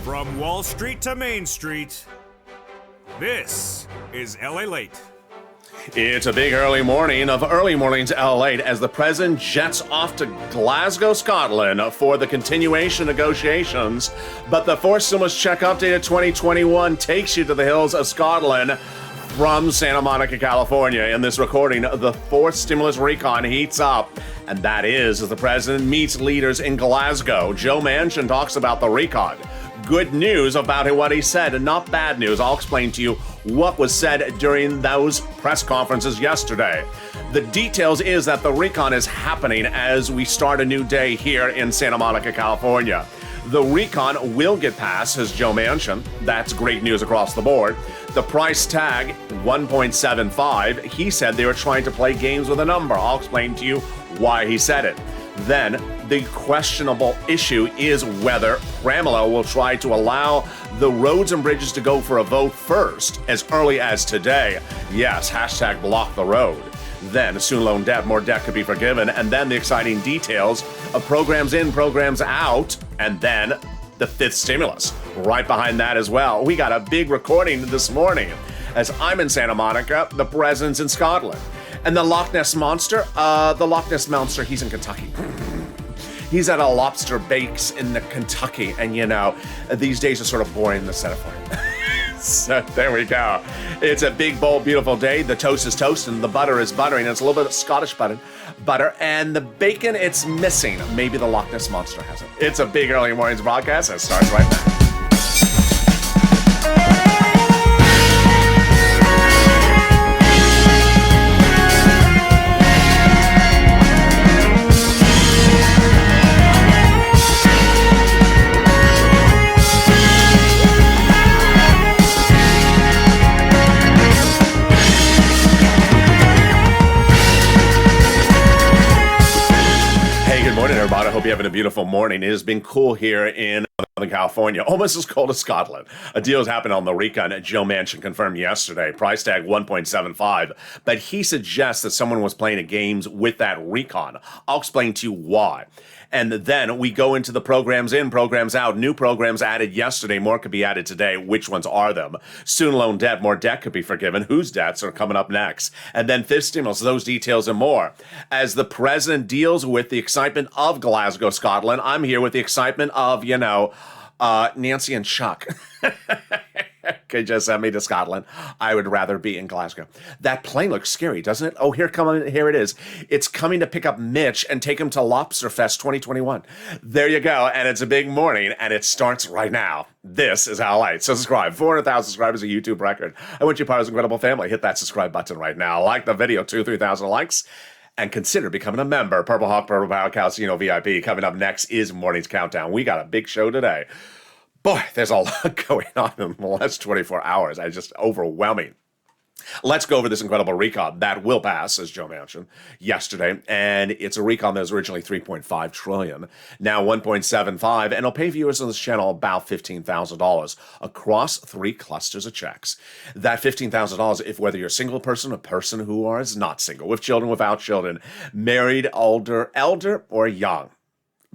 From Wall Street to Main Street, this is LALATE. It's a big early morning of early mornings LALATE as the president jets off to Glasgow, Scotland for the continuation negotiations. But the fourth stimulus check updated 2021 takes you to the hills of Scotland from Santa Monica, California. In this recording, the fourth stimulus recon heats up. And that is as the president meets leaders in Glasgow. Joe Manchin talks about the recon. Good news about what he said, and not bad news. I'll explain to you what was said during those press conferences yesterday. The details is that the recon is happening as we start a new day here in Santa Monica, California. The recon will get passed, says Joe Manchin. That's great news across the board. The price tag, 1.75. He said they were trying to play games with a number. I'll explain to you why he said it. Then, the questionable issue is whether Pramila will try to allow the roads and bridges to go for a vote first, as early as today. Yes, hashtag block the road. Then, student loan debt, more debt could be forgiven. And then the exciting details of programs in, programs out, and then the fifth stimulus. Right behind that as well. We got a big recording this morning. As I'm in Santa Monica, the president's in Scotland. And the Loch Ness Monster, he's in Kentucky. He's at a lobster bakes in Kentucky, and you know, these days are sort of boring to set it for him. So there we go. It's a big, bold, beautiful day. The toast is toast, and the butter is buttering. It's a little bit of Scottish butter, and the bacon, it's missing. Maybe the Loch Ness Monster has it. It's a big early mornings broadcast that starts right now. Everybody, I hope you're having a beautiful morning. It has been cool here in Southern California, almost as cold as Scotland. A deal has happened on the recon. Joe Manchin confirmed yesterday. Price tag 1.75, but he suggests that someone was playing games with that recon. I'll explain to you why. And then we go into the programs in, programs out. New programs added yesterday. More could be added today. Which ones are them? Student loan debt. More debt could be forgiven. Whose debts are coming up next? And then fifth stimulus. Those details and more. As the president deals with the excitement of Glasgow, Scotland, I'm here with the excitement of, Nancy and Chuck. Could just send me to Scotland. I would rather be in Glasgow. That plane looks scary, doesn't it? Oh, here it is. It's coming to pick up Mitch and take him to Lobster Fest 2021. There you go. And it's a big morning, and it starts right now. This is LALATE. Subscribe. 400,000 subscribers, a YouTube record. I want you part of this incredible family. Hit that subscribe button right now. Like the video, 2,000-3,000 likes. And consider becoming a member. Purple Hawk, Purple Power, Calcino VIP. Coming up next is Morning's Countdown. We got a big show today. Boy, there's a lot going on in the last 24 hours. It's just overwhelming. Let's go over this incredible recon that will pass, as Joe Manchin yesterday. And it's a recon that was originally $3.5 trillion, now $1.75, and it'll pay viewers on this channel about $15,000 across 3 clusters of checks. That $15,000, if whether you're a single person, a person who is not single, with children, without children, married, older, elder, or young.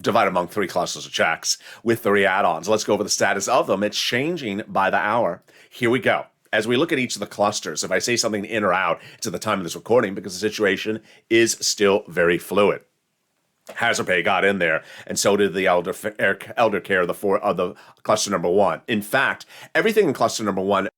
Divided among 3 clusters of checks with 3 add-ons. Let's go over the status of them. It's changing by the hour. Here we go. As we look at each of the clusters, if I say something in or out, it's at the time of this recording because the situation is still very fluid. Hazard pay got in there, and so did the elder care of the cluster number 1. In fact, everything in cluster number 1.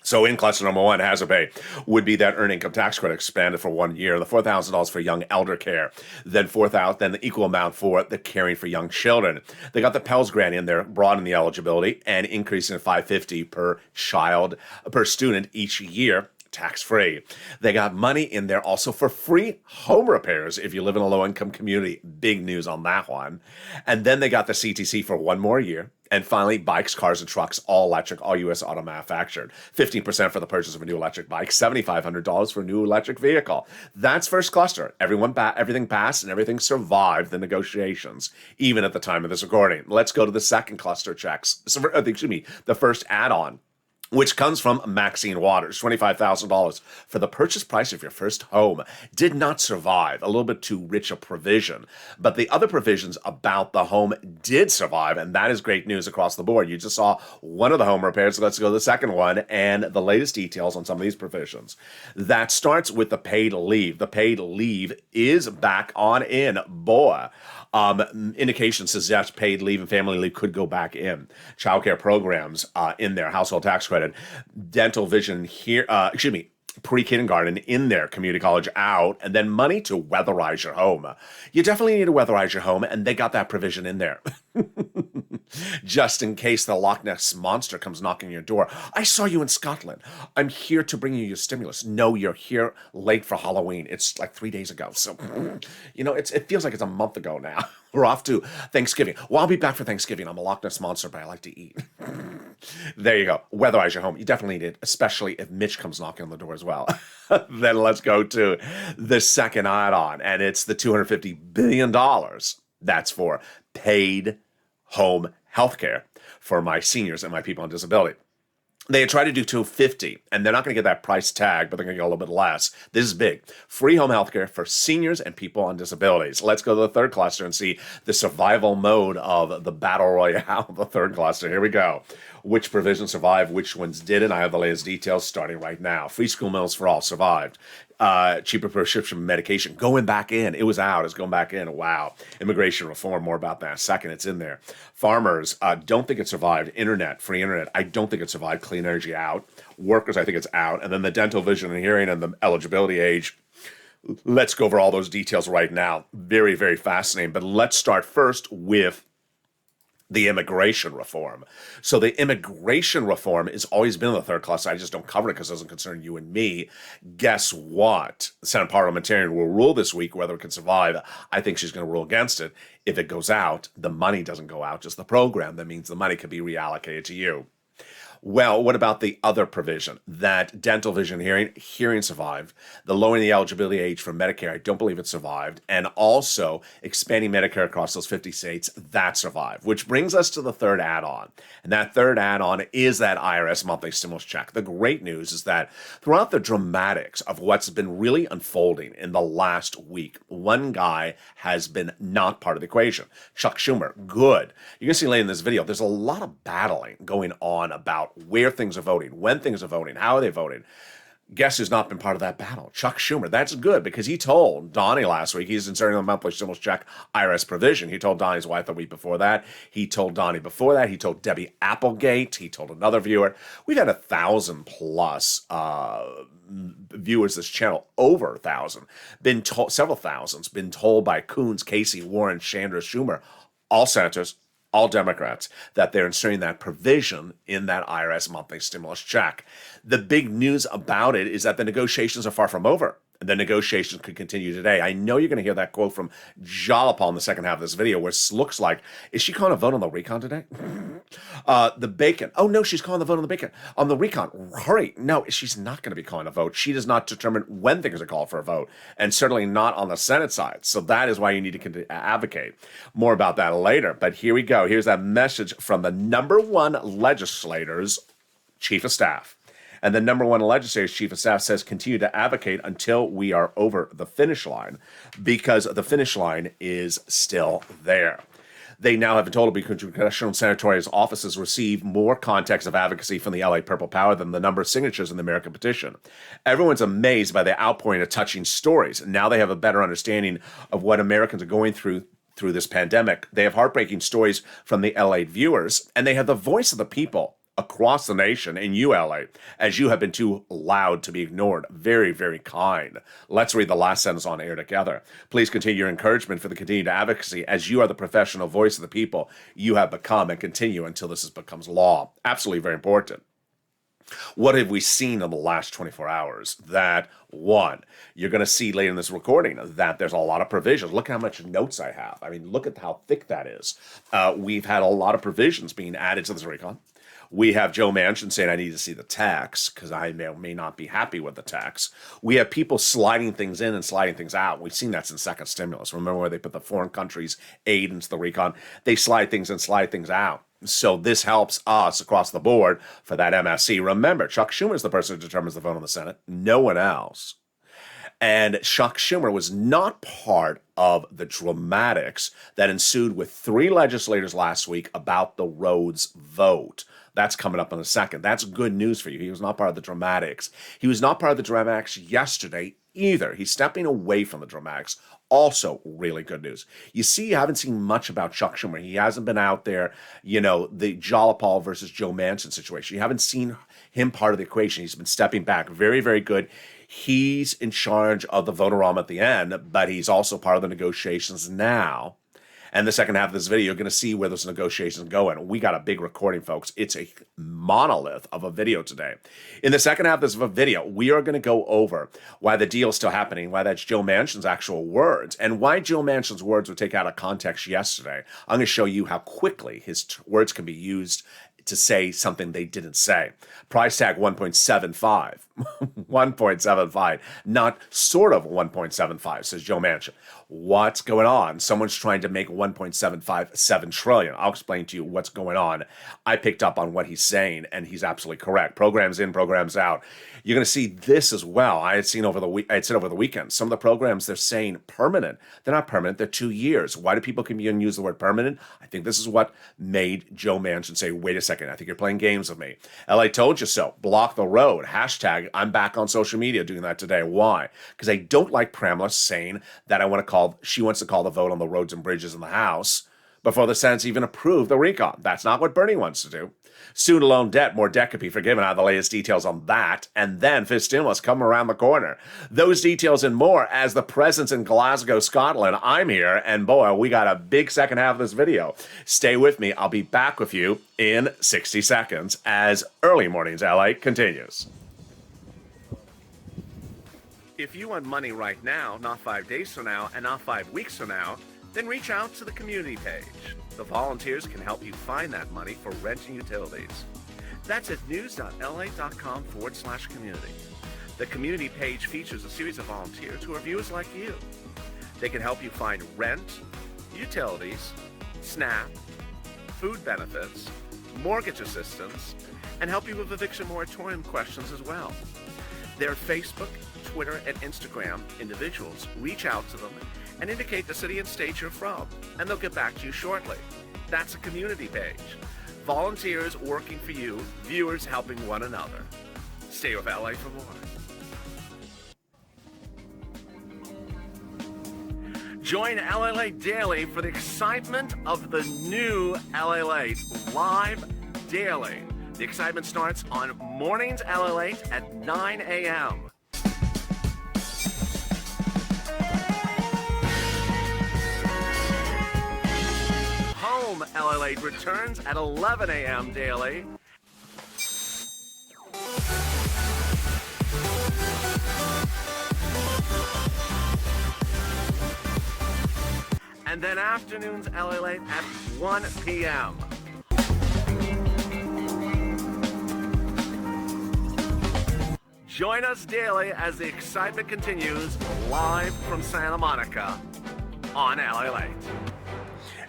So in cluster number 1, hazard pay would be that earned income tax credit expanded for 1 year, the $4,000 for young elder care, then the equal amount for the caring for young children. They got the Pell Grant in there, broadening the eligibility and increasing to $550 per student each year. Tax-free. They got money in there also for free home repairs if you live in a low-income community. Big news on that one. And then they got the CTC for 1 more year. And finally, bikes, cars, and trucks, all electric, all U.S. auto manufactured. 15% for the purchase of a new electric bike, $7,500 for a new electric vehicle. That's first cluster. Everything passed and everything survived the negotiations, even at the time of this recording. Let's go to the second cluster checks. The first add-on. which comes from Maxine Waters, $25,000 for the purchase price of your first home. Did not survive, a little bit too rich a provision. But the other provisions about the home did survive, and that is great news across the board. You just saw one of the home repairs, so let's go to the second one and the latest details on some of these provisions. That starts with the paid leave. The paid leave is back on in. Boy. Indications suggest paid leave and family leave could go back in. Childcare programs in there, household tax credit, dental vision here, pre-kindergarten in there, community college out, and then money to weatherize your home. You definitely need to weatherize your home, and they got that provision in there. Just in case the Loch Ness Monster comes knocking your door. I saw you in Scotland. I'm here to bring you your stimulus. No, you're here late for Halloween. It's like 3 days ago. So, it feels like it's a month ago now. We're off to Thanksgiving. Well, I'll be back for Thanksgiving. I'm a Loch Ness Monster, but I like to eat. There you go. Weatherize your home. You definitely need it, especially if Mitch comes knocking on the door as well. Then let's go to the second add-on, and it's the $250 billion. That's for paid home health care for my seniors and my people on disability. They had tried to do 250, and they're not going to get that price tag, but they're going to get a little bit less. This is big. Free home health care for seniors and people on disabilities. Let's go to the third cluster and see the survival mode of the battle royale of the third cluster. Here we go. Which provisions survived, which ones didn't. I have the latest details starting right now. Free school meals for all survived. Cheaper prescription medication going back in. It was out. It's going back in. Wow. Immigration reform. More about that in a second. It's in there. Farmers, don't think it survived. Internet, free internet. I don't think it survived. Clean energy out. Workers, I think it's out. And then the dental, vision, and hearing and the eligibility age. Let's go over all those details right now. Very, very fascinating. But let's start first with the immigration reform. So the immigration reform has always been in the third cluster. I just don't cover it because it doesn't concern you and me. Guess what? The Senate parliamentarian will rule this week whether it can survive. I think she's going to rule against it. If it goes out, the money doesn't go out, just the program. That means the money can be reallocated to you. Well, what about the other provision? That dental, vision, hearing survived. The lowering the eligibility age for Medicare, I don't believe it survived. And also expanding Medicare across those 50 states, that survived. Which brings us to the third add-on. And that third add-on is that IRS monthly stimulus check. The great news is that throughout the dramatics of what's been really unfolding in the last week, one guy has been not part of the equation. Chuck Schumer, good. You're going to see later in this video, there's a lot of battling going on about where things are voting, when things are voting, how are they voting. Guess who's not been part of that battle? Chuck Schumer. That's good because he told Donnie last week he's inserting the monthly stimulus check IRS provision. He told Donnie's wife the week before that. He told Donnie before that. He told Debbie Applegate. He told another viewer. We've had 1,000 plus viewers this channel, over 1,000. Been told, several thousands, been told by Coons, Casey, Warren, Chandra, Schumer, all senators, all Democrats, that they're inserting that provision in that IRS monthly stimulus check. The big news about it is that the negotiations are far from over. The negotiations could continue today. I know you're going to hear that quote from Jalapal in the second half of this video, where it looks like, is she calling a vote on the recon today? The bacon. Oh, no, she's calling the vote on the bacon. On the recon. Hurry. No, she's not going to be calling a vote. She does not determine when things are called for a vote, and certainly not on the Senate side. So that is why you need to advocate. More about that later. But here we go. Here's that message from the number one legislator's chief of staff. And the number one legislator's chief of staff says continue to advocate until we are over the finish line, because the finish line is still there. They now have been told because congressional and senatorial offices receive more context of advocacy from the LA Purple Power than the number of signatures in the American petition. Everyone's amazed by the outpouring of touching stories. Now they have a better understanding of what Americans are going through this pandemic. They have heartbreaking stories from the LA viewers, and they have the voice of the people across the nation in ULA, as you have been too loud to be ignored. Very, very kind. Let's read the last sentence on air together. Please continue your encouragement for the continued advocacy, as you are the professional voice of the people you have become, and continue until this becomes law. Absolutely very important. What have we seen in the last 24 hours? That, one, you're going to see later in this recording that there's a lot of provisions. Look how much notes I have. I mean, look at how thick that is. We've had a lot of provisions being added to this recon. We have Joe Manchin saying, I need to see the tax because I may not be happy with the tax. We have people sliding things in and sliding things out. We've seen that since second stimulus. Remember where they put the foreign countries' aid into the recon? They slide things in, slide things out. So this helps us across the board for that MSC. Remember, Chuck Schumer is the person who determines the vote in the Senate, no one else. And Chuck Schumer was not part of the dramatics that ensued with 3 legislators last week about the roads vote. That's coming up in a second. That's good news for you. He was not part of the dramatics. He was not part of the dramatics yesterday either. He's stepping away from the dramatics. Also, really good news. You see, you haven't seen much about Chuck Schumer. He hasn't been out there, the Jalopal versus Joe Manchin situation. You haven't seen him part of the equation. He's been stepping back. Very, very good. He's in charge of the vote-a-rom at the end, but he's also part of the negotiations now. And the second half of this video, you're going to see where those negotiations go. And we got a big recording, folks. It's a monolith of a video today. In the second half of this video, we are going to go over why the deal is still happening, why that's Joe Manchin's actual words, and why Joe Manchin's words were taken out of context yesterday. I'm going to show you how quickly his words can be used to say something they didn't say. Price tag 1.75. 1.75. Not sort of 1.75, says Joe Manchin. What's going on? Someone's trying to make 1.75 $7 trillion. I'll explain to you what's going on. I picked up on what he's saying, and he's absolutely correct. Programs in, programs out. You're going to see this as well. I had said over the weekend. Some of the programs they're saying permanent. They're not permanent. They're 2 years. Why do people even use the word permanent? I think this is what made Joe Manchin say, wait a second, I think you're playing games with me. LA told you so. Block the road. Hashtag, I'm back on social media doing that today. Why? Because I don't like Pramla saying that she wants to call the vote on the roads and bridges in the House before the Senate's even approved the recon. That's not what Bernie wants to do. Student loan debt, more debt could be forgiven. I have the latest details on that. And then fifth stimulus come around the corner. Those details and more as the presence in Glasgow, Scotland. I'm here, and boy, we got a big second half of this video. Stay with me. I'll be back with you in 60 seconds as Early Mornings LA continues. If you want money right now, not 5 days from now, and not 5 weeks from now, then reach out to the community page. The volunteers can help you find that money for rent and utilities. That's at news.la.com/community. The community page features a series of volunteers who are viewers like you. They can help you find rent, utilities, SNAP, food benefits, mortgage assistance, and help you with eviction moratorium questions as well. Their Facebook, Twitter, and Instagram individuals reach out to them and indicate the city and state you're from, and they'll get back to you shortly. That's a community page. Volunteers working for you, viewers helping one another. Stay with LA for more. Join LALATE Daily for the excitement of the new LALATE live daily. The excitement starts on Mornings LALATE at 9 a.m. Home LALATE returns at 11 a.m. daily. And then afternoons LALATE at 1 p.m. Join us daily as the excitement continues live from Santa Monica on LALATE.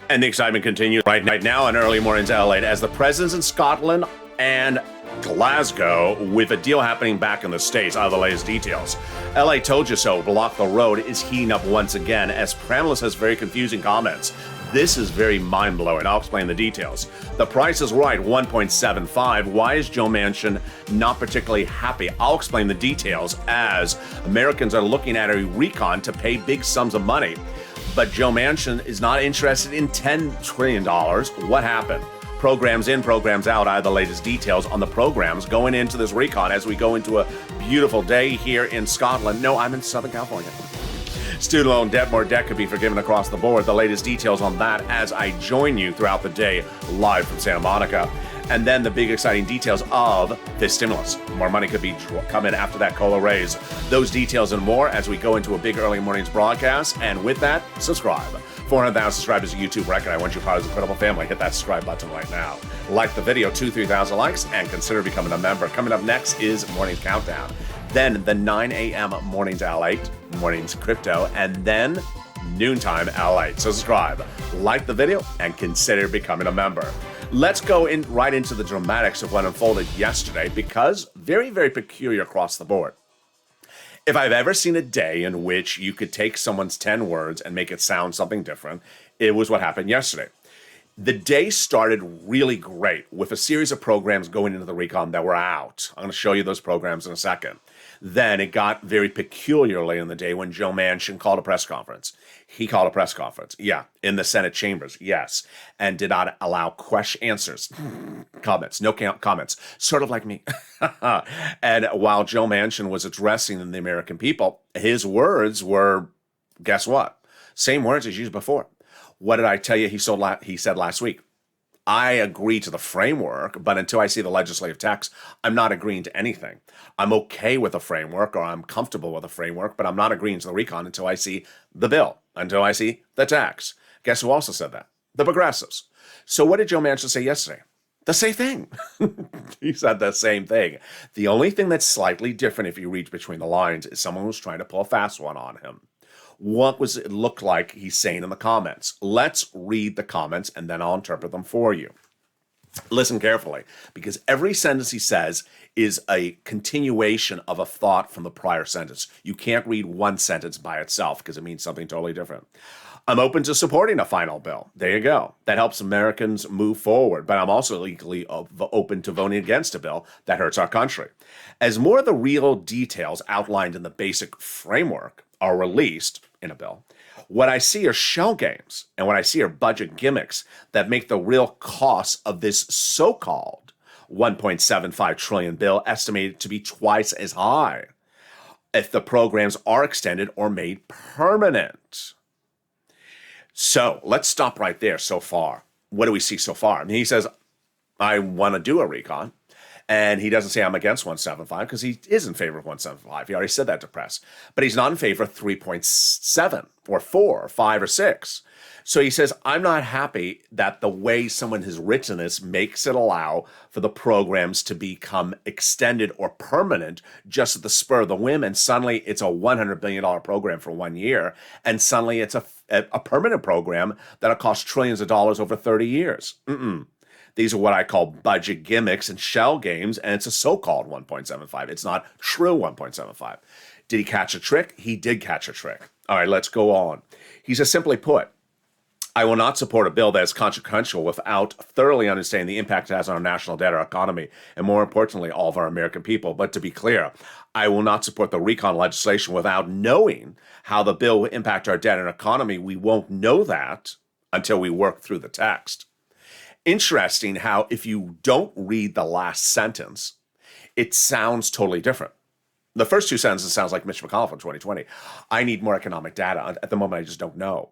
And the excitement continues right now on Early Mornings LALATE as the presidents in Scotland and Glasgow with a deal happening back in the States. Out of the latest details. LA told you so. Block the road is heating up once again as Pramla says very confusing comments. This is very mind-blowing. I'll explain the details. The price is right, 1.75. Why is Joe Manchin not particularly happy? I'll explain the details as Americans are looking at a recon to pay big sums of money. But Joe Manchin is not interested in $10 trillion. What happened? Programs in, programs out. I have the latest details on the programs going into this recon as we go into a beautiful day here in Scotland. No, I'm in Southern California. Student loan debt, more debt could be forgiven across the board. The latest details on that as I join you throughout the day live from Santa Monica. And then the big exciting details of this stimulus. More money could be coming after that COLA raise. Those details and more as we go into a big Early Mornings broadcast. And with that, subscribe. 400,000 subscribers to YouTube record. I want you part of this incredible family. Hit that subscribe button right now. Like the video, 2,000-3,000 likes, and consider becoming a member. Coming up next is Morning Countdown. Then the 9 a.m. Mornings LALATE, Mornings Crypto, and then noontime LALATE. So subscribe, like the video, and consider becoming a member. Let's go right into the dramatics of what unfolded yesterday, because very, very peculiar across the board. If I've ever seen a day in which you could take someone's 10 words and make it sound something different, it was what happened yesterday. The day started really great with a series of programs going into the recon that were out. I'm going to show you those programs in a second. Then it got very peculiarly in the day when Joe Manchin called a press conference. He called a press conference, yeah, in the Senate chambers, yes, and did not allow answers, comments, no comments, sort of like me. And while Joe Manchin was addressing the American people, his words were, guess what? Same words as used before. What did I tell you he said last week? I agree to the framework, but until I see the legislative text, I'm not agreeing to anything. I'm okay with a framework, or I'm comfortable with a framework, but I'm not agreeing to the recon until I see the bill, until I see the text. Guess who also said that? The progressives. So what did Joe Manchin say yesterday? The same thing. He said the same thing. The only thing that's slightly different, if you read between the lines, is someone was trying to pull a fast one on him. What was it look like he's saying in the comments? Let's read the comments and then I'll interpret them for you. Listen carefully, because every sentence he says is a continuation of a thought from the prior sentence. You can't read one sentence by itself because it means something totally different. I'm open to supporting a final bill. There you go. That helps Americans move forward. But I'm also legally open to voting against a bill that hurts our country. As more of the real details outlined in the basic framework are released in a bill, what I see are shell games and what I see are budget gimmicks that make the real cost of this so-called $1.75 trillion bill estimated to be twice as high if the programs are extended or made permanent. So let's stop right there so far. What do we see so far? I mean, he says, I want to do a recon. And he doesn't say I'm against 175 because he is in favor of 175. He already said that to press. But he's not in favor of 3.7 or 4 or 5 or 6. So he says, I'm not happy that the way someone has written this makes it allow for the programs to become extended or permanent just at the spur of the whim. And suddenly it's a $100 billion program for 1 year. And suddenly it's a permanent program that'll cost trillions of dollars over 30 years. These are what I call budget gimmicks and shell games, and it's a so-called 1.75. It's not true 1.75. Did he catch a trick? He did catch a trick. All right, let's go on. He says, simply put, I will not support a bill that is consequential without thoroughly understanding the impact it has on our national debt, our economy, and more importantly, all of our American people. But to be clear, I will not support the recon legislation without knowing how the bill will impact our debt and economy. We won't know that until we work through the text. Interesting how if you don't read the last sentence, it sounds totally different. The first two sentences sounds like Mitch McConnell from 2020. I need more economic data. At the moment, I just don't know.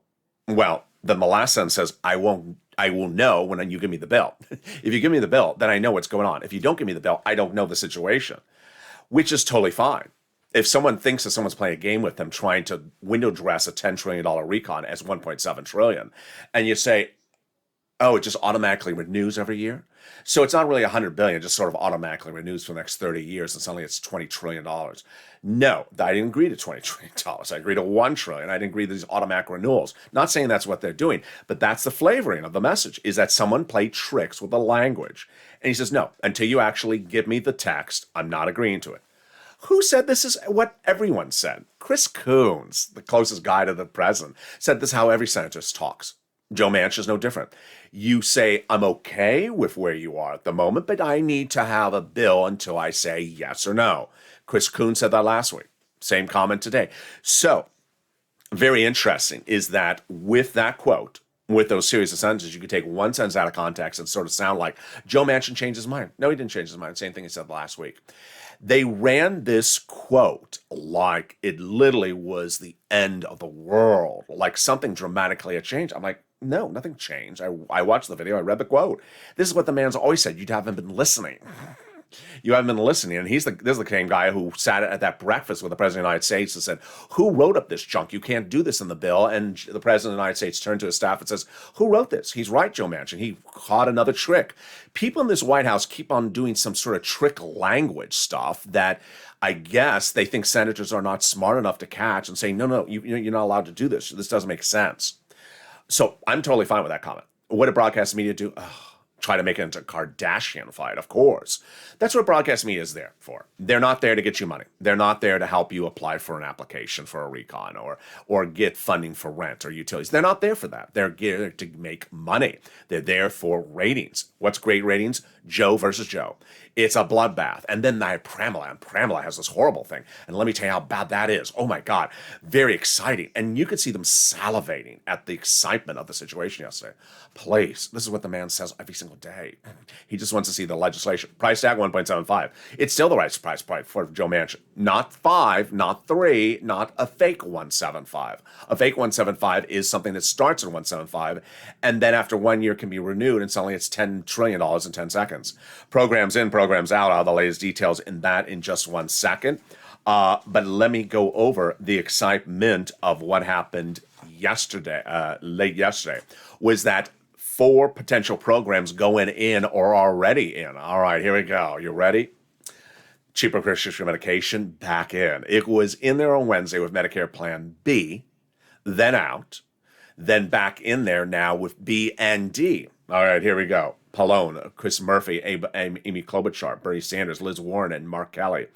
Well, then the last sentence says, I will know when you give me the bill. If you give me the bill, then I know what's going on. If you don't give me the bill, I don't know the situation, which is totally fine. If someone thinks that someone's playing a game with them trying to window dress a $10 trillion recon as $1.7 trillion, and you say, oh, it just automatically renews every year. So it's not really $100 billion, just sort of automatically renews for the next 30 years, and suddenly it's $20 trillion. No, I didn't agree to $20 trillion. I agreed to $1 trillion. I didn't agree to these automatic renewals. Not saying that's what they're doing, but that's the flavoring of the message, is that someone played tricks with the language. And he says, no, until you actually give me the text, I'm not agreeing to it. Who said this is what everyone said? Chris Coons, the closest guy to the president, said this is how every senator talks. Joe Manchin is no different. You say, I'm okay with where you are at the moment, but I need to have a bill until I say yes or no. Chris Coons said that last week. Same comment today. So, very interesting is that with that quote, with those series of sentences, you could take one sentence out of context and sort of sound like Joe Manchin changed his mind. No, he didn't change his mind. Same thing he said last week. They ran this quote like it literally was the end of the world, like something dramatically had changed. I'm like, no, nothing changed. I watched the video. I read the quote. This is what the man's always said. You haven't been listening. You haven't been listening. And this is the same guy who sat at that breakfast with the President of the United States and said, who wrote up this junk? You can't do this in the bill. And the President of the United States turned to his staff and says, who wrote this? He's right, Joe Manchin. He caught another trick. People in this White House keep on doing some sort of trick language stuff that I guess they think senators are not smart enough to catch and say, no, you're not allowed to do this. This doesn't make sense. So I'm totally fine with that comment. What did broadcast media do? try to make it into a Kardashian fight, of course. That's what broadcast media is there for. They're not there to get you money. They're not there to help you apply for an application for a recon or get funding for rent or utilities. They're not there for that. They're there to make money. They're there for ratings. What's great ratings? Joe versus Joe. It's a bloodbath. And then I have Pramila, and Pramila has this horrible thing. And let me tell you how bad that is. Oh my God. Very exciting. And you could see them salivating at the excitement of the situation yesterday. Please, this is what the man says every single day. He just wants to see the legislation. Price tag 1.75. It's still the right price for Joe Manchin. Not 5, not 3, not a fake 175. A fake 175 is something that starts at 175 and then after 1 year can be renewed, and suddenly it's $10 trillion in 10 seconds. Programs in, programs out. I'll have the latest details in that in just 1 second. But let me go over the excitement of what happened yesterday, late yesterday, was that 4 potential programs going in or already in. All right, here we go. You ready? Cheaper prescription medication back in. It was in there on Wednesday with Medicare Plan B, then out, then back in there now with B and D. All right, here we go. Pallone, Chris Murphy, Amy Klobuchar, Bernie Sanders, Liz Warren, and Mark Kelly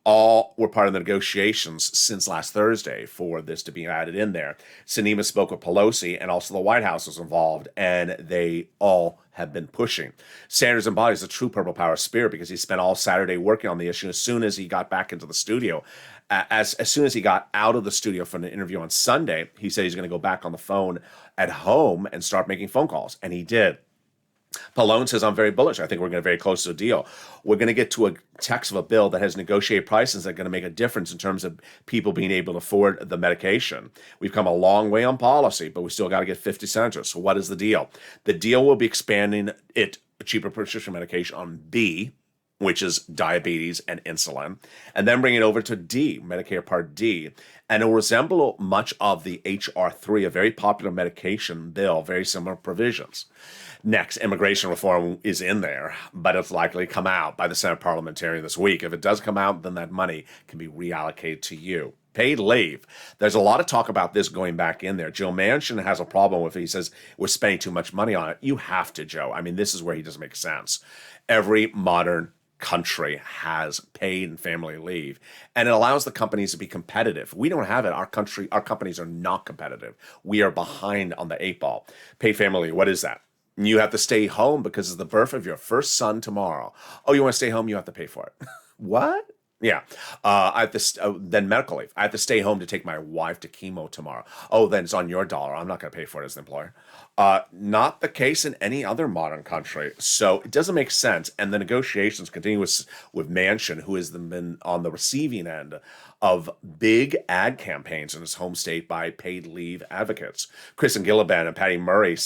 all were part of the negotiations since last Thursday for this to be added in there. Sinema spoke with Pelosi, and also the White House was involved, and they all have been pushing. Sanders embodies the true purple power spirit because he spent all Saturday working on the issue. As soon as he got back into the studio, as soon as he got out of the studio from the interview on Sunday, he said he's going to go back on the phone at home and start making phone calls, and he did. Pallone says, I'm very bullish. I think we're going to very close to a deal. We're going to get to a text of a bill that has negotiated prices that are going to make a difference in terms of people being able to afford the medication. We've come a long way on policy, but we still got to get 50 senators. So what is the deal? The deal will be expanding cheaper prescription medication on B, which is diabetes and insulin, and then bring it over to D, Medicare Part D, and it will resemble much of the HR3, a very popular medication bill, very similar provisions. Next, immigration reform is in there, but it's likely to come out by the Senate parliamentarian this week. If it does come out, then that money can be reallocated to you. Paid leave. There's a lot of talk about this going back in there. Joe Manchin has a problem with it. He says, we're spending too much money on it. You have to, Joe. I mean, this is where he doesn't make sense. Every modern country has paid and family leave, and it allows the companies to be competitive. We don't have it. Our companies are not competitive. We are behind on the 8 ball. Paid family leave, what is that? You have to stay home because of the birth of your first son tomorrow. Oh, you want to stay home? You have to pay for it. What? Yeah. I have to then medical leave. I have to stay home to take my wife to chemo tomorrow. Oh, then it's on your dollar. I'm not going to pay for it as an employer. Not the case in any other modern country. So it doesn't make sense. And the negotiations continue with Manchin, who has been on the receiving end of big ad campaigns in his home state by paid leave advocates. Kristen Gillibrand and Patty Murray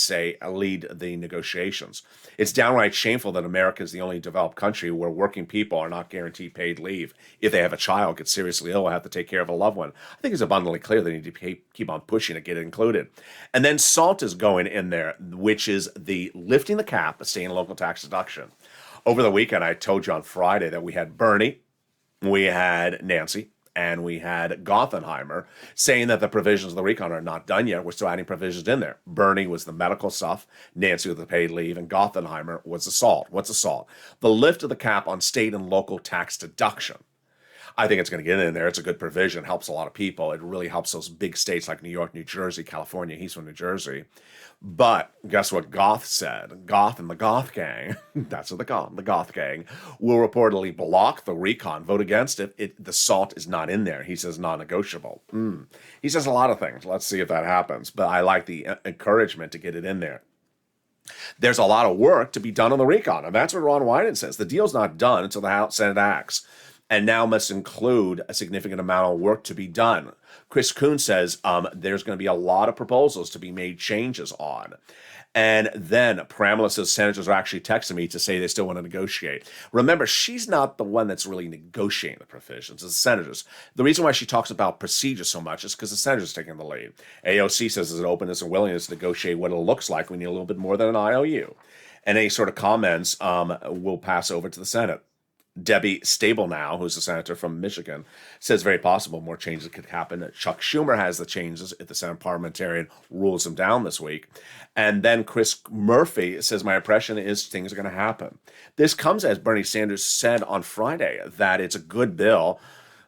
lead the negotiations. It's downright shameful that America is the only developed country where working people are not guaranteed paid leave. If they have a child, get seriously ill, or have to take care of a loved one. I think it's abundantly clear they need to keep on pushing to get it included. And then SALT is going in there, which is the lifting the cap, staying local tax deduction. Over the weekend, I told you on Friday that we had Bernie, we had Nancy, and we had Gothenheimer saying that the provisions of the recon are not done yet. We're still adding provisions in there. Bernie was the medical stuff, Nancy with the paid leave, and Gothenheimer was the SALT. What's the SALT? The lift of the cap on state and local tax deduction. I think it's going to get in there. It's a good provision. It helps a lot of people. It really helps those big states like New York, New Jersey, California. He's from New Jersey. But guess what Goth said? Goth and the Goth gang, that's what the Goth gang, will reportedly block the recon, vote against it. The SALT is not in there. He says non-negotiable. He says a lot of things. Let's see if that happens. But I like the encouragement to get it in there. There's a lot of work to be done on the recon. And that's what Ron Wyden says. The deal's not done until the House Senate acts, and now must include a significant amount of work to be done. Chris Coons says there's going to be a lot of proposals to be made changes on. And then Pramila says senators are actually texting me to say they still want to negotiate. Remember, she's not the one that's really negotiating the provisions. It's the senators. The reason why she talks about procedure so much is because the senators are taking the lead. AOC says there's an openness and willingness to negotiate what it looks like. We need a little bit more than an IOU. And any sort of comments will pass over to the Senate. Debbie Stabenow, who's a senator from Michigan, says very possible more changes could happen. Chuck Schumer has the changes if the Senate parliamentarian rules them down this week. And then Chris Murphy says, my impression is things are going to happen. This comes as Bernie Sanders said on Friday that it's a good bill,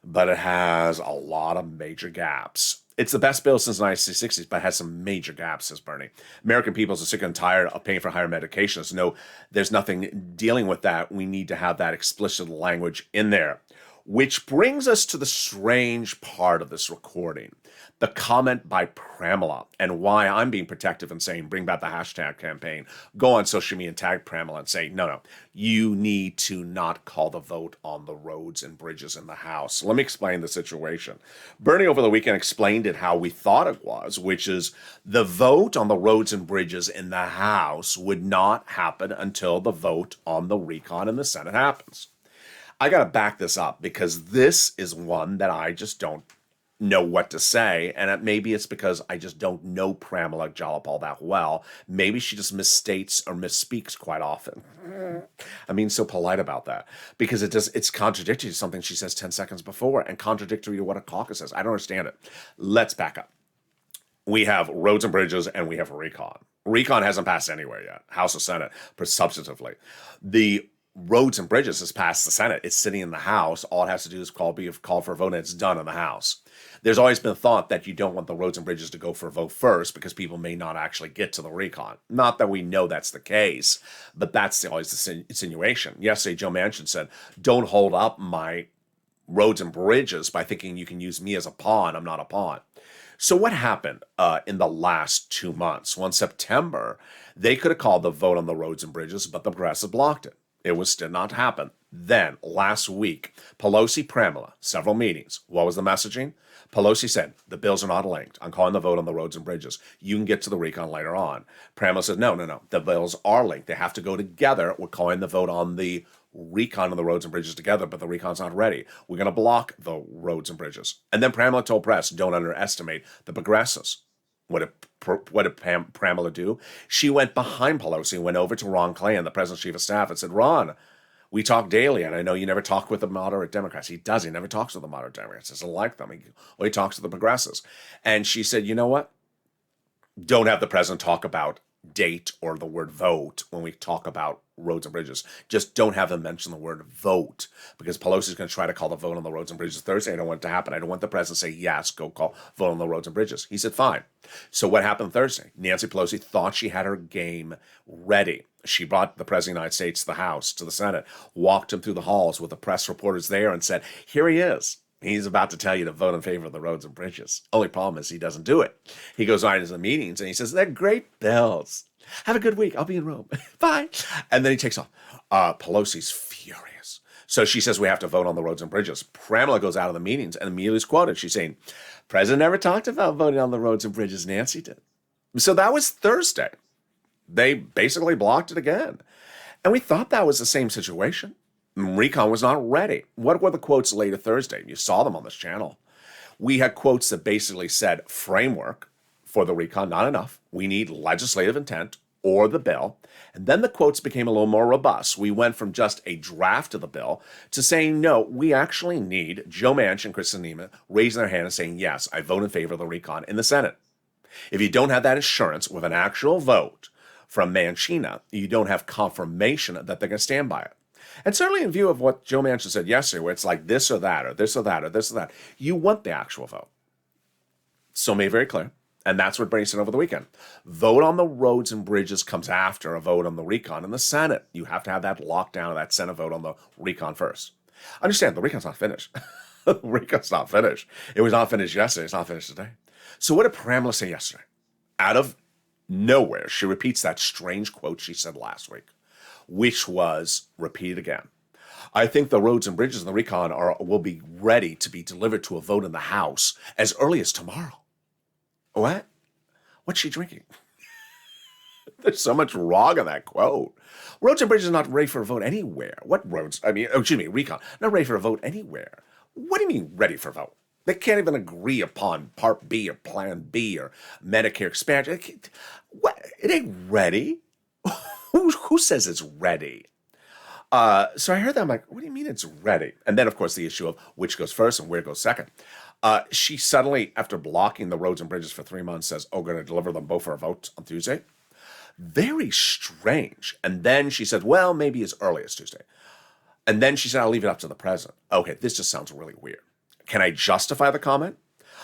but it has a lot of major gaps. It's the best bill since the 1960s, but has some major gaps, says Bernie. American people are sick and tired of paying for higher medications. No, there's nothing dealing with that. We need to have that explicit language in there. Which brings us to the strange part of this recording, the comment by Pramila, and why I'm being protective and saying, bring back the hashtag campaign. Go on social media and tag Pramila and say, no, you need to not call the vote on the roads and bridges in the House. Let me explain the situation. Bernie over the weekend explained it how we thought it was, which is the vote on the roads and bridges in the House would not happen until the vote on the recon in the Senate happens. I got to back this up because this is one that I just don't know what to say. And maybe it's because I just don't know Pramila Jayapal that well. Maybe she just misstates or misspeaks quite often. I'm being so polite about that because it's contradictory to something she says 10 seconds before and contradictory to what a caucus says. I don't understand it. Let's back up. We have roads and bridges and we have recon. Recon hasn't passed anywhere yet, House or Senate, substantively. The roads and bridges has passed the Senate. It's sitting in the House. All it has to do is call for a vote, and it's done in the House. There's always been a thought that you don't want the roads and bridges to go for a vote first because people may not actually get to the recon. Not that we know that's the case, but that's always the insinuation. Yesterday, Joe Manchin said, don't hold up my roads and bridges by thinking you can use me as a pawn. I'm not a pawn. So what happened in the last 2 months? Well, in September, they could have called the vote on the roads and bridges, but the progressive blocked it. It did not happen. Then, last week, Pelosi, Pramila, several meetings. What was the messaging? Pelosi said, the bills are not linked. I'm calling the vote on the roads and bridges. You can get to the recon later on. Pramila said, no. The bills are linked. They have to go together. We're calling the vote on the recon and the roads and bridges together, but the recon's not ready. We're going to block the roads and bridges. And then Pramila told press, don't underestimate the progressives. What did Pramila do? She went behind Pelosi, went over to Ron Clay, the president's chief of staff, and said, Ron, we talk daily, and I know you never talk with the moderate Democrats. He does. He never talks with the moderate Democrats. He doesn't like them. He talks to the progressives. And she said, you know what? Don't have the president talk about date or the word vote when we talk about roads and bridges. Just don't have them mention the word vote because Pelosi's going to try to call the vote on the roads and bridges Thursday. I don't want it to happen. I don't want the president to say, yes, go call vote on the roads and bridges. He said, fine. So what happened Thursday? Nancy Pelosi thought she had her game ready. She brought the president of the United States to the House, to the Senate, walked him through the halls with the press reporters there and said, here he is. He's about to tell you to vote in favor of the roads and bridges. Only problem is he doesn't do it. He goes on to the meetings and he says, they're great bills. Have a good week. I'll be in Rome. Bye. And then he takes off. Pelosi's furious. So she says we have to vote on the roads and bridges. Pramila goes out of the meetings and immediately is quoted. She's saying, President never talked about voting on the roads and bridges. Nancy did. So that was Thursday. They basically blocked it again. And we thought that was the same situation. Recon was not ready. What were the quotes later Thursday? You saw them on this channel. We had quotes that basically said framework for the recon, not enough. We need legislative intent or the bill. And then the quotes became a little more robust. We went from just a draft of the bill to saying, no, we actually need Joe Manchin and Kristen Sinema raising their hand and saying, yes, I vote in favor of the recon in the Senate. If you don't have that assurance with an actual vote from Manchin, you don't have confirmation that they're going to stand by it. And certainly in view of what Joe Manchin said yesterday, where it's like this or that, or this or that, or this or that, you want the actual vote. So made very clear. And that's what Bernie said over the weekend. Vote on the roads and bridges comes after a vote on the recon in the Senate. You have to have that lockdown of that Senate vote on the recon first. Understand, the recon's not finished. The recon's not finished. It was not finished yesterday. It's not finished today. So what did Pramila say yesterday? Out of nowhere, she repeats that strange quote she said last week, which was repeated again. I think the roads and bridges and the recon will be ready to be delivered to a vote in the House as early as tomorrow. What? What's she drinking? There's so much wrong in that quote. Roads and bridges are not ready for a vote anywhere. What roads? Recon. Not ready for a vote anywhere. What do you mean ready for a vote? They can't even agree upon Part B or Plan B or Medicare expansion. What? It ain't ready. Who says it's ready? So I heard that. I'm like, what do you mean it's ready? And then, of course, the issue of which goes first and where goes second. She suddenly, after blocking the roads and bridges for 3 months, says, oh, going to deliver them both for a vote on Tuesday. Very strange. And then she said, well, maybe as early as Tuesday. And then she said, I'll leave it up to the president. Okay, this just sounds really weird. Can I justify the comment?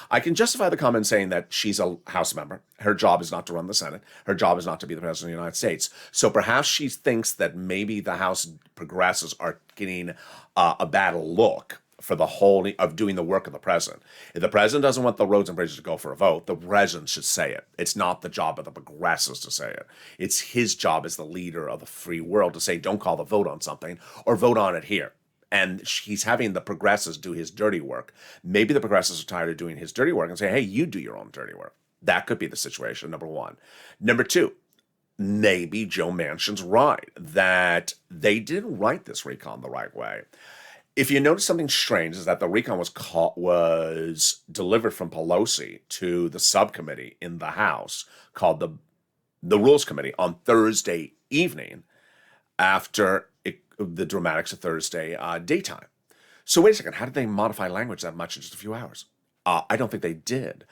I can justify the comment saying that she's a House member. Her job is not to run the Senate. Her job is not to be the president of the United States. So perhaps she thinks that maybe the House progressives are getting a bad look for the whole of doing the work of the president. If the president doesn't want the roads and bridges to go for a vote, the president should say it. It's not the job of the progressives to say it. It's his job as the leader of the free world to say, don't call the vote on something or vote on it here. And he's having the progressives do his dirty work. Maybe the progressives are tired of doing his dirty work and say, hey, you do your own dirty work. That could be the situation, number one. Number two, maybe Joe Manchin's right, that they didn't write this recon the right way. If you notice something strange is that the recon was delivered from Pelosi to the subcommittee in the House called the Rules Committee on Thursday evening after the dramatics of Thursday daytime. So wait a second, how did they modify language that much in just a few hours? I don't think they did.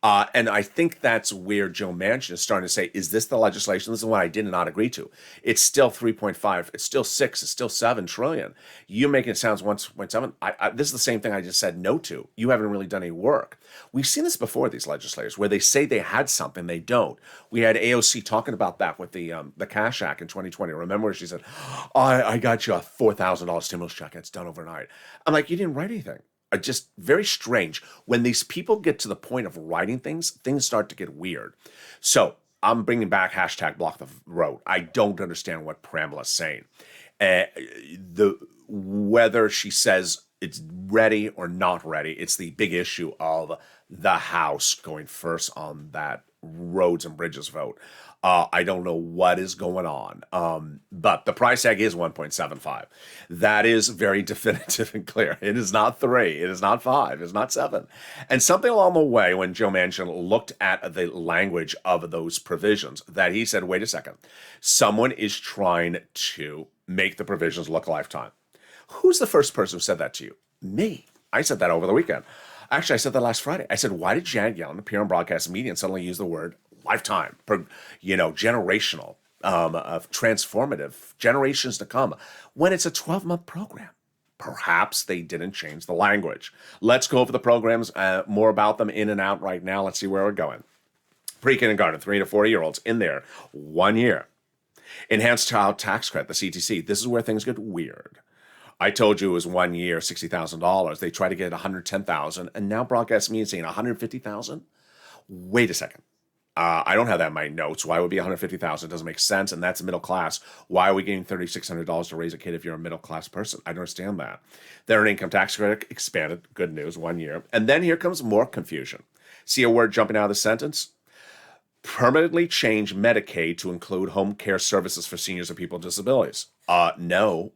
And I think that's where Joe Manchin is starting to say, is this the legislation? This is what I did not agree to. It's still 3.5. It's still 6. It's still 7 trillion. You're making it sound 1.7. This is the same thing I just said no to. You haven't really done any work. We've seen this before, these legislators, where they say they had something, they don't. We had AOC talking about that with the Cash Act in 2020. Remember where she said, I got you a $4,000 stimulus check. It's done overnight. I'm like, you didn't write anything. Just very strange. When these people get to the point of writing things start to get weird. So I'm bringing back hashtag block the road. I don't understand what Pramela's saying. Whether she says it's ready or not ready, it's the big issue of the House going first on that roads and bridges vote. I don't know what is going on, but the price tag is 1.75. That is very definitive and clear. It is not 3. It is not 5. It is not 7. And something along the way, when Joe Manchin looked at the language of those provisions, that he said, wait a second, someone is trying to make the provisions look lifetime. Who's the first person who said that to you? Me. I said that over the weekend. Actually, I said that last Friday. I said, why did Janet Yellen appear on broadcast media and suddenly use the word lifetime, generational, transformative, generations to come, when it's a 12-month program? Perhaps they didn't change the language. Let's go over the programs, more about them in and out right now. Let's see where we're going. Pre-kindergarten, 3 to 4-year-olds in there, 1 year. Enhanced Child Tax Credit, the CTC. This is where things get weird. I told you it was 1 year, $60,000. They tried to get $110,000, and now broadcast media saying $150,000. Wait a second. I don't have that in my notes. Why would it be $150,000? It doesn't make sense, and that's middle class. Why are we getting $3,600 to raise a kid if you're a middle class person? I don't understand that. The earned income tax credit expanded. Good news, 1 year. And then here comes more confusion. See a word jumping out of the sentence? Permanently change Medicaid to include home care services for seniors and people with disabilities. No.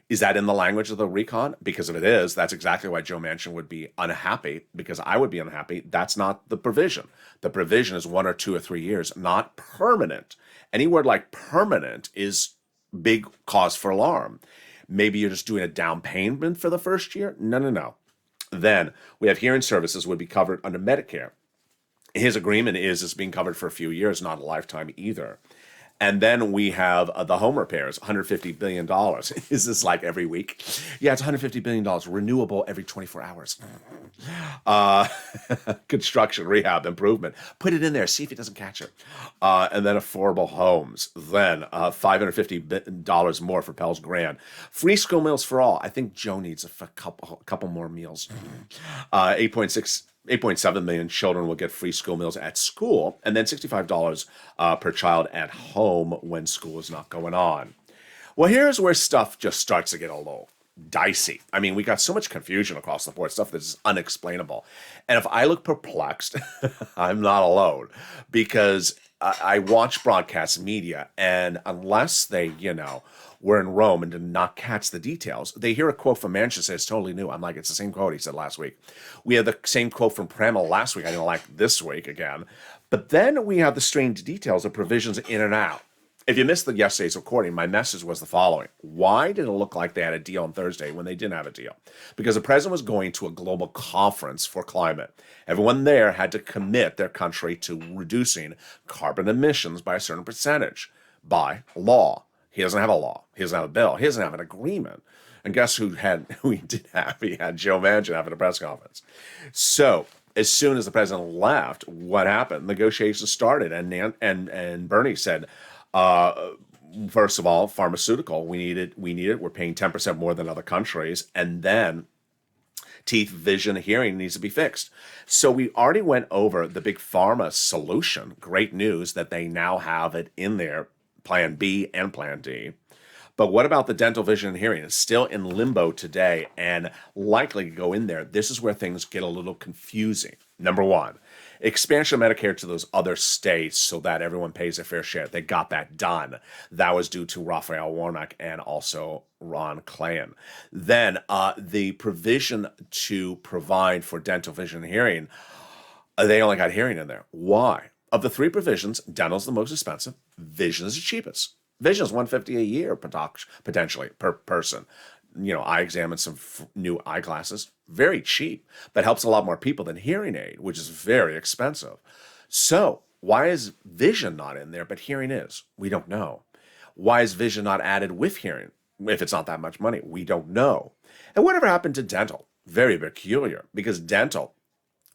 Is that in the language of the recon? Because if it is, that's exactly why Joe Manchin would be unhappy, because I would be unhappy. That's not the provision. The provision is 1 or 2 or 3 years, not permanent. Any word like permanent is big cause for alarm. Maybe you're just doing a down payment for the first year? No. Then we have hearing services would be covered under Medicare. His agreement is it's being covered for a few years, not a lifetime either. And then we have the home repairs, $150 billion. Is this like every week? Yeah, it's $150 billion, renewable every 24 hours. Construction, rehab, improvement. Put it in there, see if it doesn't catch it. And then affordable homes. Then $550 more for Pell's Grant. Free school meals for all. I think Joe needs a couple more meals. 8.7 million children will get free school meals at school, and then $65 per child at home when school is not going on. Well, here's where stuff just starts to get a little dicey. I mean, we got so much confusion across the board, stuff that's unexplainable. And if I look perplexed, I'm not alone, because I watch broadcast media, and unless they, were in Rome and did not catch the details, they hear a quote from Manchin say it's totally new. I'm like, it's the same quote he said last week. We had the same quote from Pramela last week. I didn't like this week again. But then we have the strange details of provisions in and out. If you missed yesterday's recording, my message was the following. Why did it look like they had a deal on Thursday when they didn't have a deal? Because the president was going to a global conference for climate. Everyone there had to commit their country to reducing carbon emissions by a certain percentage by law. He doesn't have a law. He doesn't have a bill. He doesn't have an agreement. And guess who he did have? He had Joe Manchin having a press conference. So as soon as the president left, what happened? Negotiations started, and Bernie said, first of all, pharmaceutical, we need it. We're paying 10% more than other countries, and then teeth, vision, hearing needs to be fixed. So we already went over the big pharma solution. Great news that they now have it in there, Plan B and Plan D. But what about the dental, vision, and hearing? It's still in limbo today and likely to go in there. This is where things get a little confusing. Number one, expansion of Medicare to those other states so that everyone pays their fair share. They got that done. That was due to Raphael Warnock and also Ron Klain. Then the provision to provide for dental, vision, and hearing, they only got hearing in there. Why? Of the three provisions, dental's the most expensive. Vision is the cheapest. Vision is $150 a year potentially per person. I examined some new eyeglasses, very cheap, but helps a lot more people than hearing aid, which is very expensive. So why is vision not in there, but hearing is? We don't know. Why is vision not added with hearing? If it's not that much money, we don't know. And whatever happened to dental? Very peculiar, because dental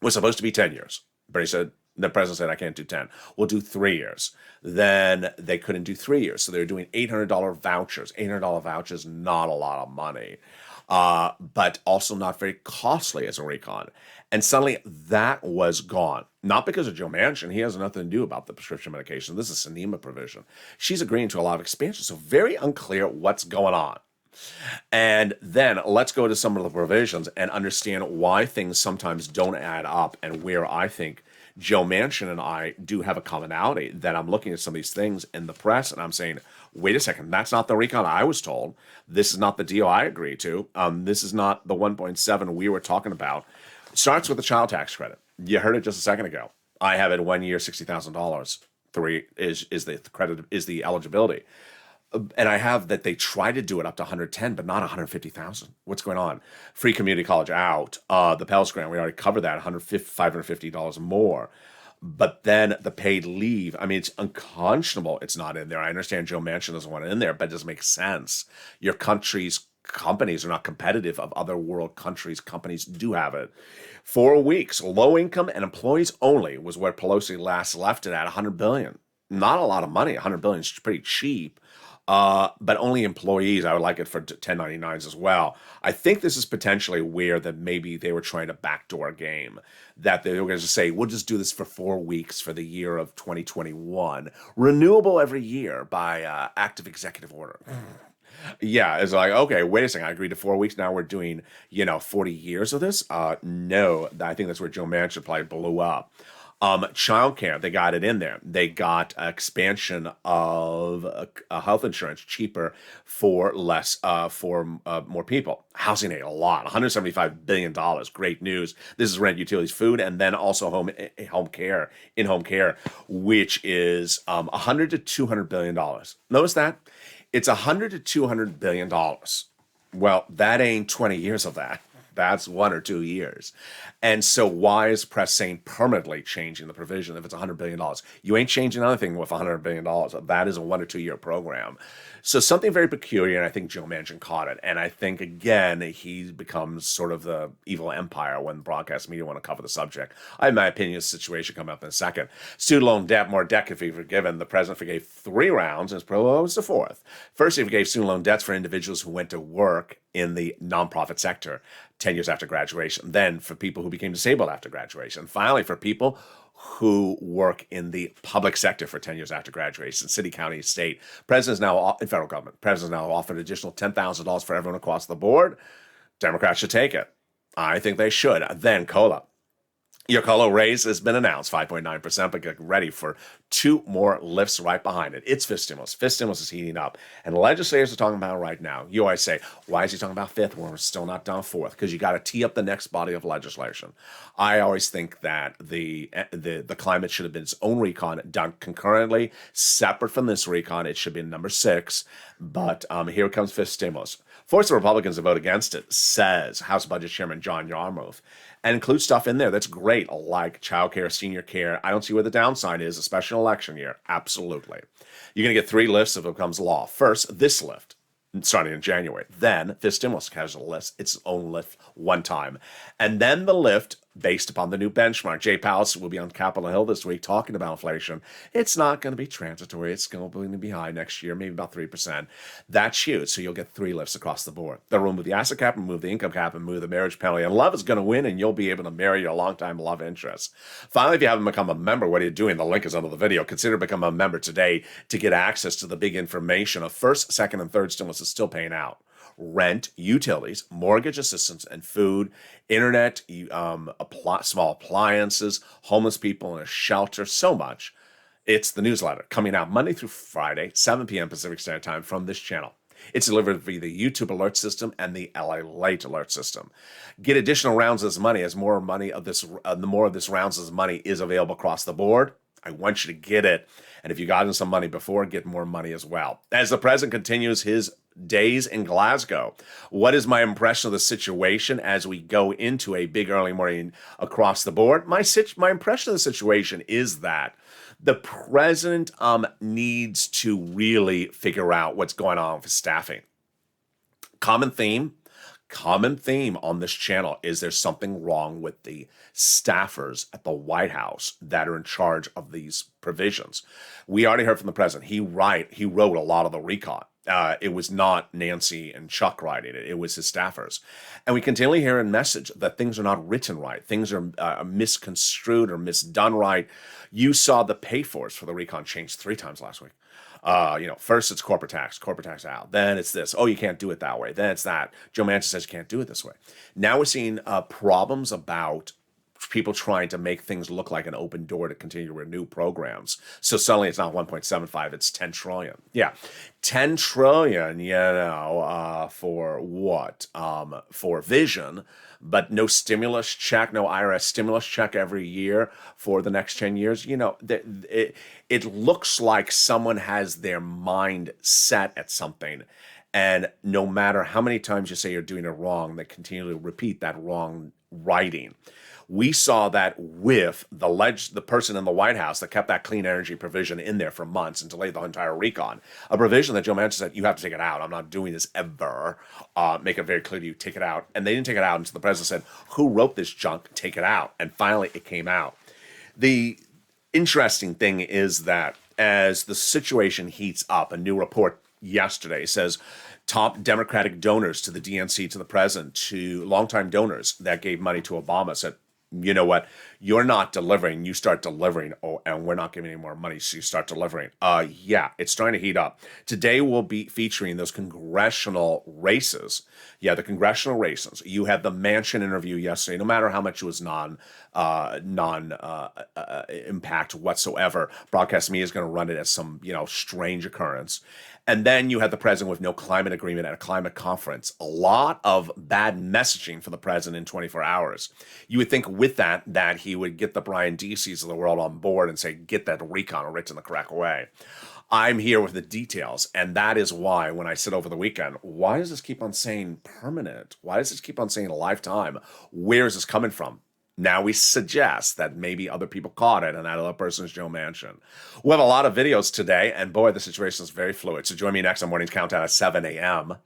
was supposed to be 10 years. The president said, I can't do 10. We'll do 3 years. Then they couldn't do 3 years. So they were doing $800 vouchers. $800 vouchers, not a lot of money, but also not very costly as a recon. And suddenly that was gone. Not because of Joe Manchin. He has nothing to do about the prescription medication. This is a Sinema provision. She's agreeing to a lot of expansion. So very unclear what's going on. And then let's go to some of the provisions and understand why things sometimes don't add up and where I think Joe Manchin and I do have a commonality, that I'm looking at some of these things in the press and I'm saying, wait a second, that's not the recon I was told. This is not the deal I agreed to. This is not the 1.7 we were talking about. It starts with the child tax credit. You heard it just a second ago. I have it 1 year, $60,000. 3 is the credit, is the eligibility. And I have that they try to do it up to 110, but not 150,000. What's going on? Free community college out. The Pell Grant, we already covered that, $550 more. But then the paid leave, it's unconscionable it's not in there. I understand Joe Manchin doesn't want it in there, but it doesn't make sense. Your country's companies are not competitive of other world countries. Companies do have it. 4 weeks, low income and employees only was where Pelosi last left it at $100 billion. Not a lot of money. $100 billion is pretty cheap. But only employees. I would like it for 1099s as well. I think this is potentially where that maybe they were trying to backdoor game, that they were going to say, we'll just do this for 4 weeks for the year of 2021, renewable every year by active executive order. Yeah, it's like, okay, wait a second, I agreed to 4 weeks. Now we're doing, 40 years of this? No, I think that's where Joe Manchin probably blew up. Childcare, they got it in there. They got expansion of health insurance cheaper for less, for more people. Housing aid, a lot, $175 billion. Great news. This is rent, utilities, food, and then also home care, in-home care, which is $100 to $200 billion. Notice that? It's $100 to $200 billion. Well, that ain't 20 years of that. That's 1 or 2 years. And so why is press saying permanently changing the provision if it's $100 billion? You ain't changing anything with $100 billion. That is a 1 or 2 year program. So something very peculiar, and I think Joe Manchin caught it. And I think, again, he becomes sort of the evil empire when the broadcast media want to cover the subject. I have my opinion of the situation coming up in a second. Student loan debt, more debt could be forgiven. The president forgave 3 rounds and has proposed the 4th. First, he forgave student loan debts for individuals who went to work in the nonprofit sector 10 years after graduation. Then for people who became disabled after graduation. Finally, for people who work in the public sector for 10 years after graduation, city, county, state. President's now in federal government. President's now offered an additional $10,000 for everyone across the board. Democrats should take it. I think they should. Then COLA. Your COLA raise has been announced, 5.9%, but get ready for 2 more lifts right behind it. It's fifth stimulus. Fifth stimulus is heating up. And legislators are talking about it right now. You always say, why is he talking about fifth when we're still not done fourth? Because you got to tee up the next body of legislation. I always think that the climate should have been its own recon done concurrently, separate from this recon. It should be number 6. But here comes fifth stimulus. Force the Republicans to vote against it, says House Budget Chairman John Yarmuth, and includes stuff in there that's great, like child care, senior care. I don't see where the downside is, especially in election year. Absolutely. You're going to get 3 lifts if it becomes law. First, this lift, starting in January. Then, fifth stimulus has a lift, its own lift one time. And then the lift based upon the new benchmark. Jay Powell will be on Capitol Hill this week talking about inflation. It's not going to be transitory. It's going to be high next year, maybe about 3%. That's huge. So you'll get 3 lifts across the board. They'll remove the asset cap, remove the income cap, and remove the marriage penalty. And love is going to win, and you'll be able to marry your longtime love interest. Finally, if you haven't become a member, what are you doing? The link is under the video. Consider becoming a member today to get access to the big information of first, second, and third stimulus is still paying out. Rent, utilities, mortgage assistance, and food, internet, small appliances, homeless people in a shelter, so much. It's the newsletter coming out Monday through Friday, 7 p.m. Pacific Standard Time from this channel. It's delivered via the YouTube alert system and the LALATE alert system. Get additional rounds of this money as more money of this, the more of this rounds of this money is available across the board. I want you to get it. And if you gotten some money before, get more money as well. As the president continues his days in Glasgow, what is my impression of the situation as we go into a big early morning across the board? My impression of the situation is that the president needs to really figure out what's going on with staffing. Common theme on this channel is there's something wrong with the staffers at the White House that are in charge of these provisions. We already heard from the president. He wrote a lot of the recon. It was not Nancy and Chuck writing it. It was his staffers. And we continually hear a message that things are not written right. Things are misconstrued or misdone right. You saw the pay-fors for the recon change 3 times last week. First it's corporate tax out. Then it's this. Oh, you can't do it that way. Then it's that. Joe Manchin says you can't do it this way. Now we're seeing problems about people trying to make things look like an open door to continue to renew programs. So suddenly it's not 1.75, it's 10 trillion. Yeah, 10 trillion, for what? For vision, but no stimulus check, no IRS stimulus check every year for the next 10 years. It looks like someone has their mind set at something. And no matter how many times you say you're doing it wrong, they continually repeat that wrong writing. We saw that with the person in the White House that kept that clean energy provision in there for months and delayed the entire recon. A provision that Joe Manchin said, you have to take it out. I'm not doing this ever. Make it very clear to you, take it out. And they didn't take it out until the president said, who wrote this junk? Take it out. And finally, it came out. The interesting thing is that as the situation heats up, a new report yesterday says top Democratic donors to the DNC, to the president, to longtime donors that gave money to Obama said, you know what, you're not delivering, you start delivering. Oh, and we're not giving any more money, so you start delivering. Yeah, it's starting to heat up. Today we'll be featuring those congressional races. Yeah, the congressional races. You had the Manchin interview yesterday. No matter how much it was non impact whatsoever, broadcast media is going to run it as some strange occurrence. And then you had the president with no climate agreement at a climate conference. A lot of bad messaging for the president in 24 hours. You would think with that he would get the Brian Deeseys of the world on board and say, get that recon written the correct way. I'm here with the details, and that is why when I said over the weekend, why does this keep on saying permanent? Why does this keep on saying a lifetime? Where is this coming from? Now we suggest that maybe other people caught it, and that other person is Joe Manchin. We have a lot of videos today, and boy, the situation is very fluid. So join me next on Morning's Countdown at 7 a.m.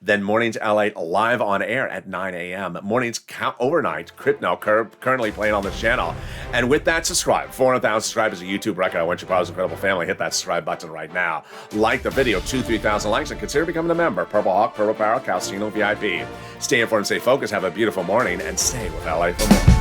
Then Morning's LA live on air at 9 a.m. Morning's Overnight, currently playing on this channel. And with that, subscribe. 400,000 subscribers, a YouTube record. I want you part of this incredible family. Hit that subscribe button right now. Like the video, 2,000-3,000 likes, and consider becoming a member. Purple Hawk, Purple Barrel, Calcino VIP. Stay informed, stay focused, have a beautiful morning, and stay with LA for more.